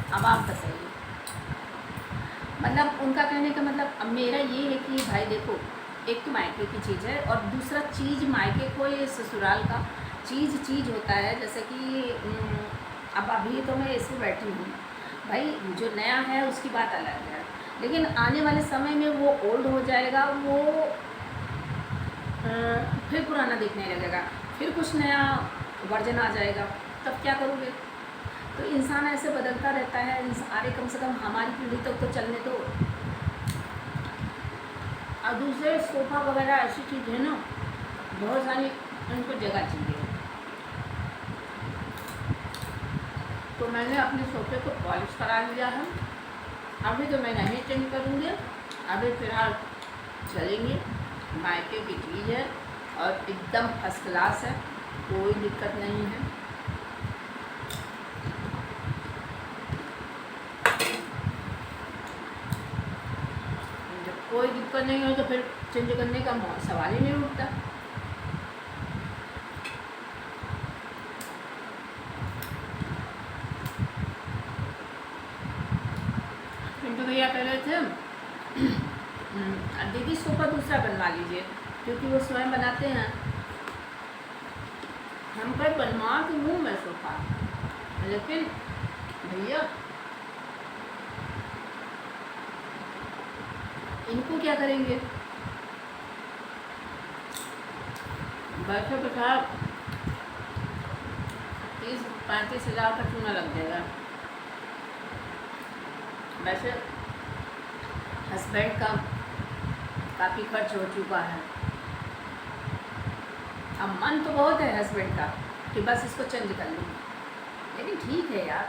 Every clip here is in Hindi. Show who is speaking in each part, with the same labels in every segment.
Speaker 1: अब आप बताइए। मतलब उनका कहने का मतलब अब मेरा ये है कि भाई देखो, एक तो मायके की चीज़ है और दूसरा चीज़ मायके को ये ससुराल का चीज़ होता है। जैसे कि अब अभी तो मैं इसमें बैठी हूँ, भाई जो नया है उसकी बात अलग है, लेकिन आने वाले समय में वो ओल्ड हो जाएगा, वो फिर पुराना दिखने लगेगा, फिर कुछ नया वर्जन आ जाएगा, तब क्या करोगे? तो इंसान ऐसे बदलता रहता है। अरे कम से कम हमारी पीढ़ी तक तो चलने दो। और दूसरे सोफ़ा वगैरह ऐसी चीज़ है ना, बहुत सारी उनको जगह चाहिए। तो मैंने अपने सोफ़े को पॉलिश करा लिया है। अभी तो मैं नहीं चेंज करूँगी, अभी फ़िलहाल चलेंगे। मायके की चीज़ है और एकदम फर्स्ट क्लास है, कोई दिक्कत नहीं है। जब कोई दिक्कत नहीं हो तो फिर चेंज करने का सवाल ही नहीं उठता। पिंटू भैया कह रहे थे दीदी सोफ़ा दूसरा बनवा लीजिए, क्योंकि वो स्वयं बनाते हैं। हम पर बनवा के लूँ मैं सोफ़ा, लेकिन भैया इनको क्या करेंगे? बैठे बैठा 30-35 हज़ार का चूना लग जाएगा। वैसे हस्बैंड का काफ़ी खर्च हो चुका है। अब मन तो बहुत है हस्बैंड का कि बस इसको चेंज कर लूँ, लेकिन ठीक है यार,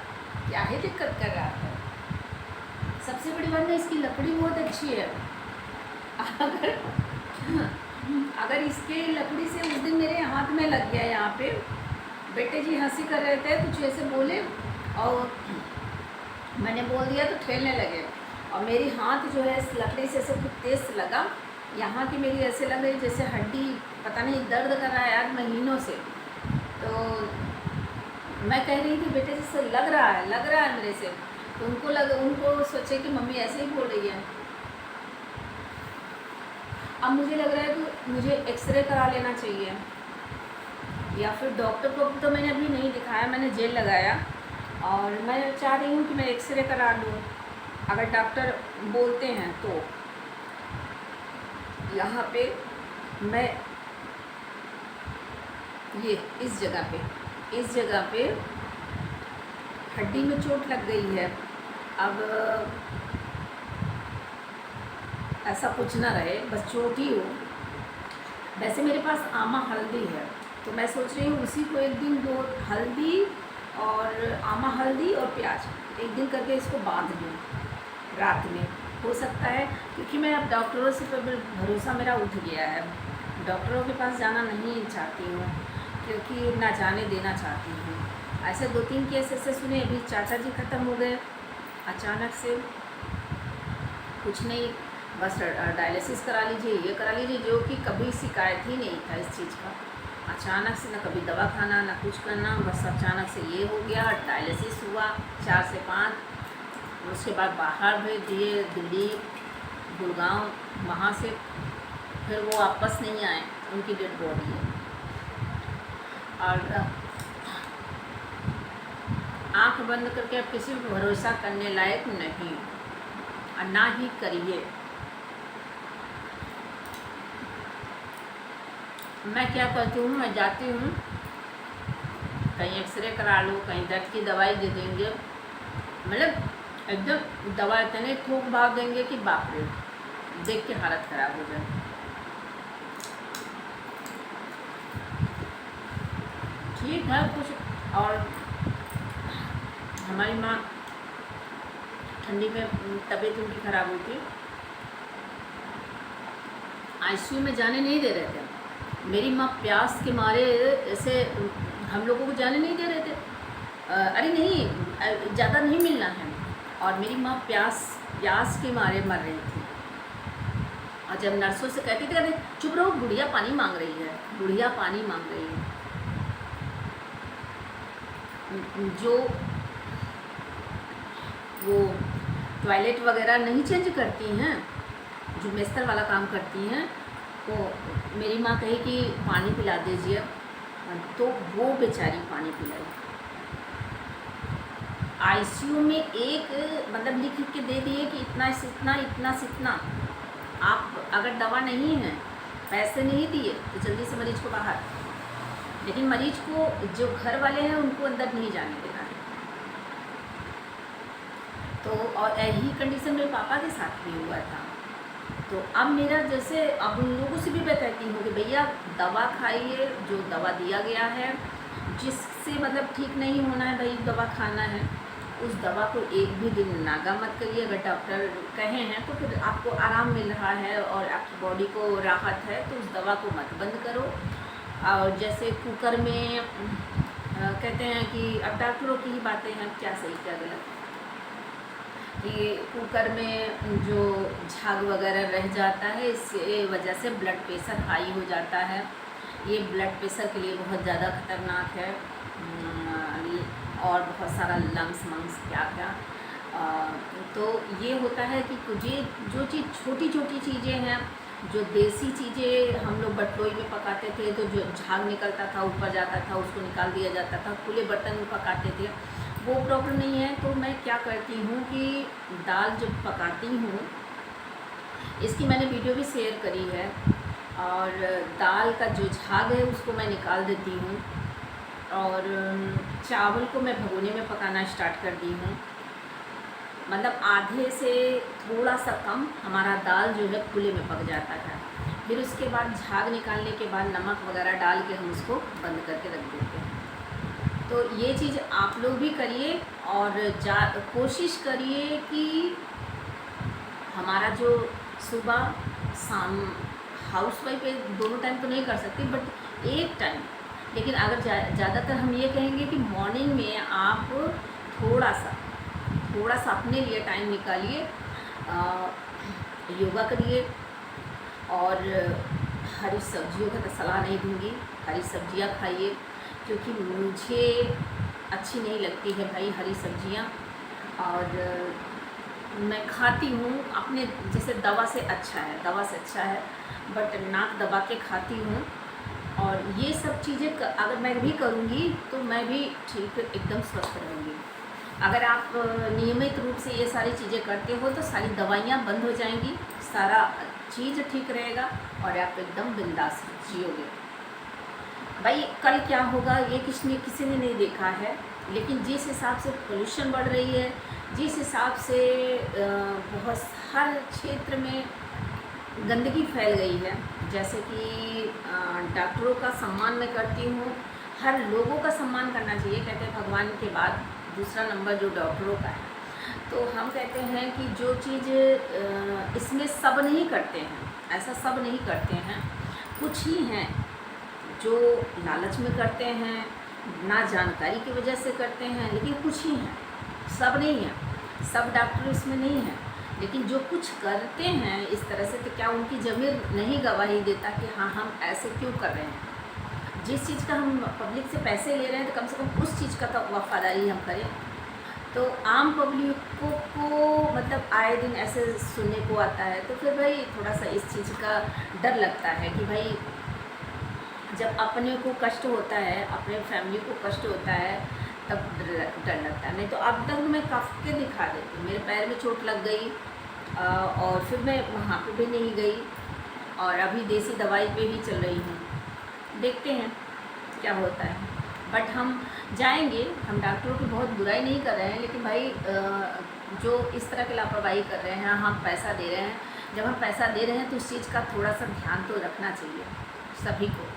Speaker 1: क्या ही दिक्कत कर रहा है। सबसे बड़ी बात है इसकी लकड़ी बहुत अच्छी है। अगर इसके लकड़ी से उस दिन मेरे हाथ में लग गया, यहाँ पे बेटे जी हंसी कर रहे थे, कुछ ऐसे बोले और मैंने बोल दिया तो ठेलने लगे, और मेरी हाथ जो है इस लकड़ी से ऐसे कुछ तेज लगा, यहाँ की मेरी ऐसे लग रही जैसे हड्डी, पता नहीं दर्द कर रहा है यार महीनों से। तो मैं कह रही थी बेटे जी से लग रहा है मेरे से, तो उनको सोचे कि मम्मी ऐसे ही बोल रही है। अब मुझे लग रहा है कि मुझे एक्सरे करा लेना चाहिए, या फिर डॉक्टर को तो मैंने अभी नहीं दिखाया, मैंने जेल लगाया, और मैं चाह रही हूँ कि मैं एक्सरे करा लूँ अगर डॉक्टर बोलते हैं तो। यहाँ पे मैं ये इस जगह पे हड्डी में चोट लग गई है। अब ऐसा कुछ ना रहे, बस चोट ही हो। वैसे मेरे पास आमा हल्दी है, तो मैं सोच रही हूँ उसी को एक दिन दो हल्दी और आमा हल्दी और प्याज एक दिन करके इसको बांध लूँ रात में, हो सकता है, क्योंकि मैं अब डॉक्टरों से भरोसा मेरा उठ गया है। डॉक्टरों के पास जाना नहीं चाहती हूँ, क्योंकि ना जाने देना चाहती हूँ। ऐसे 2-3 केस ऐसे सुने, अभी चाचा जी ख़त्म हो गए अचानक से, कुछ नहीं, बस डायलिसिस करा लीजिए, ये करा लीजिए, जो कि कभी शिकायत ही नहीं था इस चीज़ का। अचानक से ना कभी दवा खाना ना कुछ करना, बस अचानक से ये हो गया, डायलिसिस हुआ 4 से 5, उसके बाद बाहर भेज दिए दिल्ली, गुड़गांव, वहाँ से फिर वो वापस नहीं आए, उनकी डेड बॉडी है। और आँख बंद करके अब किसी पर भरोसा करने लायक नहीं, और ना ही करिए। मैं क्या करती हूँ, मैं जाती हूँ कहीं एक्सरे करा लो, कहीं दर्द की दवाई दे देंगे, मतलब एकदम दवा इतने थोक भाव देंगे कि बाप रे, देख के हालत ख़राब हो जाए। ठीक है कुछ। और हमारी माँ ठंडी में तबीयत उनकी ख़राब हुई थी, आईसीयू में जाने नहीं दे रहे थे। मेरी माँ प्यास के मारे ऐसे हम लोगों को जाने नहीं दे रहे थे, अरे नहीं ज़्यादा नहीं मिलना है, और मेरी माँ प्यास के मारे मर रही थी। और जब नर्सों से कहती थी अरे चुप रहो, बुढ़िया पानी मांग रही है, बुढ़िया पानी मांग रही है, जो वो टॉयलेट वगैरह नहीं चेंज करती हैं, जो बिस्तर वाला काम करती हैं, तो मेरी माँ कही कि पानी पिला दीजिए, तो वो बेचारी पानी पिलाई। आईसीयू में एक मतलब लिख के दे दिए कि इतना से इतना, इतना से इतना। आप अगर दवा नहीं है, पैसे नहीं दिए, तो जल्दी से मरीज को बाहर। लेकिन मरीज को, जो घर वाले हैं, उनको अंदर नहीं जाने देना है। तो और यही कंडीशन मेरे पापा के साथ भी हुआ था। तो अब मेरा जैसे, अब उन लोगों से भी मैं कहती हूँ कि भैया दवा खाइए, जो दवा दिया गया है, जिससे मतलब ठीक नहीं होना है भाई दवा खाना है, उस दवा को एक भी दिन नागा मत करिए। अगर डॉक्टर कहे हैं तो फिर आपको आराम मिल रहा है और आपकी बॉडी को राहत है, तो उस दवा को मत बंद करो। और जैसे कुकर में कहते हैं कि अब डॉक्टरों की ही बातें हैं, क्या सही क्या गलत, कि कुकर में जो झाग वगैरह रह जाता है, इस वजह से ब्लड प्रेशर हाई हो जाता है। ये ब्लड प्रेशर के लिए बहुत ज़्यादा खतरनाक है। और बहुत सारा लंग्स मंग्स क्या क्या। तो ये होता है कि ये जो चीज़ छोटी छोटी चीज़ें हैं, जो देसी चीज़ें हम लोग बटलोई में पकाते थे, तो जो झाग निकलता था ऊपर जाता था, उसको निकाल दिया जाता था, खुले बर्तन में पकाते थे, वो प्रॉब्लम नहीं है। तो मैं क्या करती हूँ कि दाल जब पकाती हूँ, इसकी मैंने वीडियो भी शेयर करी है, और दाल का जो झाग है उसको मैं निकाल देती हूँ, और चावल को मैं भगोने में पकाना स्टार्ट कर दी हूँ। मतलब आधे से थोड़ा सा कम हमारा दाल जो है खुले में पक जाता था। फिर उसके बाद झाग निकालने के बाद नमक वगैरह डाल के हम उसको बंद करके रख देते हैं। तो ये चीज़ आप लोग भी करिए, और कोशिश करिए कि हमारा जो सुबह शाम, हाउस वाइफ दोनों टाइम तो नहीं कर सकती, बट एक टाइम, लेकिन अगर ज़्यादातर हम ये कहेंगे कि मॉर्निंग में आप थोड़ा सा अपने लिए टाइम निकालिए, योगा करिए। और हरी सब्जियों का तो सलाह नहीं दूँगी, हरी सब्जियां खाइए, क्योंकि मुझे अच्छी नहीं लगती है भाई हरी सब्जियां, और मैं खाती हूँ अपने, जैसे दवा से अच्छा है, बट नाक दबा के खाती हूँ। और ये सब चीज़ें अगर मैं भी करूँगी तो मैं भी ठीक एकदम स्वस्थ रहूँगी। अगर आप नियमित रूप से ये सारी चीज़ें करते हो, तो सारी दवाइयाँ बंद हो जाएंगी, सारा चीज़ ठीक रहेगा, और आप एकदम बिंदास जियोगे। भाई कल क्या होगा ये किसी ने नहीं देखा है, लेकिन जिस हिसाब से पोल्यूशन बढ़ रही है, जिस हिसाब से बहुत हर क्षेत्र में गंदगी फैल गई है, जैसे कि डॉक्टरों का सम्मान मैं करती हूँ, हर लोगों का सम्मान करना चाहिए। कहते हैं भगवान के बाद दूसरा नंबर जो डॉक्टरों का है। तो हम कहते हैं कि जो चीज़ इसमें सब नहीं करते हैं, ऐसा सब नहीं करते हैं, कुछ ही हैं जो लालच में करते हैं, ना जानकारी की वजह से करते हैं, लेकिन कुछ ही हैं, सब नहीं हैं, सब डॉक्टर इसमें नहीं हैं। लेकिन जो कुछ करते हैं इस तरह से, तो क्या उनकी ज़मीर नहीं गवाही देता कि हाँ हम ऐसे क्यों कर रहे हैं। जिस चीज़ का हम पब्लिक से पैसे ले रहे हैं, तो कम से कम उस चीज़ का तो वफादारी हम करें। तो आम पब्लिक को मतलब आए दिन ऐसे सुनने को आता है, तो फिर भाई थोड़ा सा इस चीज़ का डर लगता है कि भाई जब अपने को कष्ट होता है, अपने फैमिली को कष्ट होता है, तब डर लगता है। नहीं तो अब तक मैं कफ के दिखा देती हूँ, मेरे पैर में चोट लग गई और फिर मैं वहाँ पे भी नहीं गई, और अभी देसी दवाई पे ही चल रही हूँ। देखते हैं क्या होता है, बट हम जाएंगे। हम डॉक्टरों की बहुत बुराई नहीं कर रहे हैं, लेकिन भाई जो इस तरह की लापरवाही कर रहे हैं, हम पैसा दे रहे हैं, जब हम पैसा दे रहे हैं तो उस चीज़ का थोड़ा सा ध्यान तो रखना चाहिए सभी को,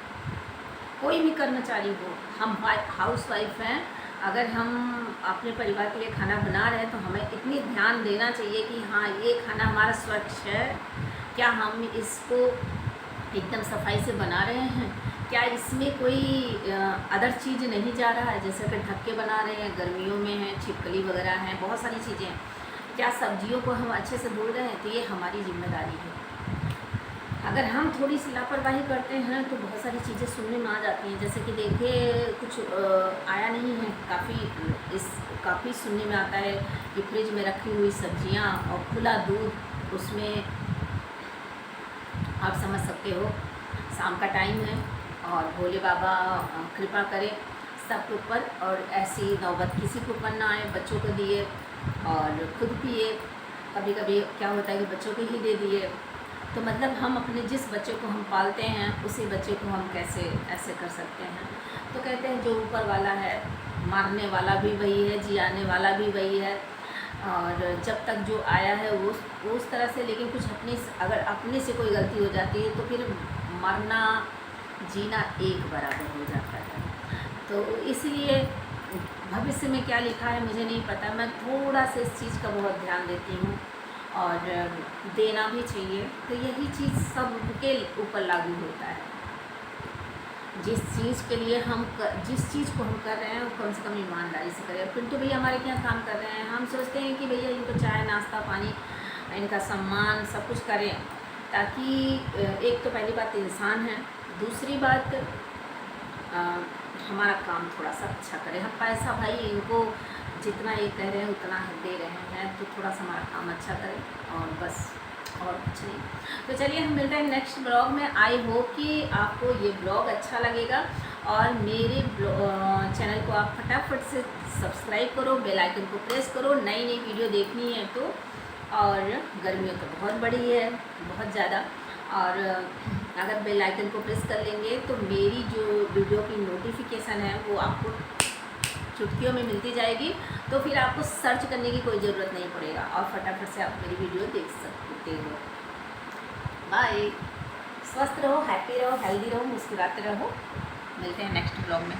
Speaker 1: कोई भी कर्मचारी हो। हम हाउस वाइफ हैं, अगर हम अपने परिवार के लिए खाना बना रहे हैं तो हमें इतनी ध्यान देना चाहिए कि हाँ ये खाना हमारा स्वच्छ है, क्या हम इसको एकदम सफाई से बना रहे हैं, क्या इसमें कोई अदर चीज़ नहीं जा रहा है, जैसे कि ढक्के बना रहे हैं, गर्मियों में हैं, छिपकली वगैरह हैं, बहुत सारी चीज़ें हैं, क्या सब्जियों को हम अच्छे से धो रहे हैं। तो ये हमारी जिम्मेदारी है। अगर हम थोड़ी सी लापरवाही करते हैं तो बहुत सारी चीज़ें सुनने में आ जाती हैं। जैसे कि देखिए कुछ आया नहीं है, काफ़ी सुनने में आता है कि फ्रिज में रखी हुई सब्जियां और खुला दूध, उसमें आप समझ सकते हो शाम का टाइम है और भोले बाबा कृपा करें सबके ऊपर और ऐसी नौबत किसी के ऊपर ना आए। बच्चों को दिए और खुद पिए, कभी कभी क्या होता है कि बच्चों को ही दे दिए। तो मतलब हम अपने जिस बच्चे को हम पालते हैं उसी बच्चे को हम कैसे ऐसे कर सकते हैं। तो कहते हैं जो ऊपर वाला है, मारने वाला भी वही है, जियाने वाला भी वही है। और जब तक जो आया है वो उस तरह से, लेकिन कुछ अगर अपने से कोई गलती हो जाती है तो फिर मरना जीना एक बराबर हो जाता है। तो इसलिए भविष्य में क्या लिखा है मुझे नहीं पता, मैं थोड़ा सा इस चीज़ का बहुत ध्यान देती हूँ और देना भी चाहिए। तो यही चीज़ सबके ऊपर लागू होता है। जिस चीज़ के लिए जिस चीज़ को हम कर रहे हैं वो कम से कम ईमानदारी से करें। पिंटू भैया हमारे यहाँ काम कर रहे हैं, हम सोचते हैं कि भैया इनको चाय नाश्ता पानी, इनका सम्मान सब कुछ करें, ताकि एक तो पहली बात इंसान है, दूसरी बात हमारा काम थोड़ा सा अच्छा करें। हम पैसा भाई इनको जितना ये कह रहे हैं उतना दे रहे हैं, तो थोड़ा सा हमारा काम अच्छा करें और बस, और कुछ नहीं। तो चलिए हम मिलते हैं नेक्स्ट ब्लॉग में। आई होप कि आपको ये ब्लॉग अच्छा लगेगा और मेरे चैनल को आप फटाफट से सब्सक्राइब करो, बेल आइकन को प्रेस करो, नई नई वीडियो देखनी है तो। और गर्मियों तो बहुत बड़ी है, बहुत ज़्यादा, और अगर बेल आइकन को प्रेस कर लेंगे तो मेरी जो वीडियो की नोटिफिकेशन है वो आपको चुटकियों में मिलती जाएगी। तो फिर आपको सर्च करने की कोई ज़रूरत नहीं पड़ेगा और फटाफट से आप मेरी वीडियो देख सकते हो। बाय, स्वस्थ रहो, हैप्पी रहो, हेल्दी रहो, मुस्कुराते रहो। मिलते हैं नेक्स्ट ब्लॉग में।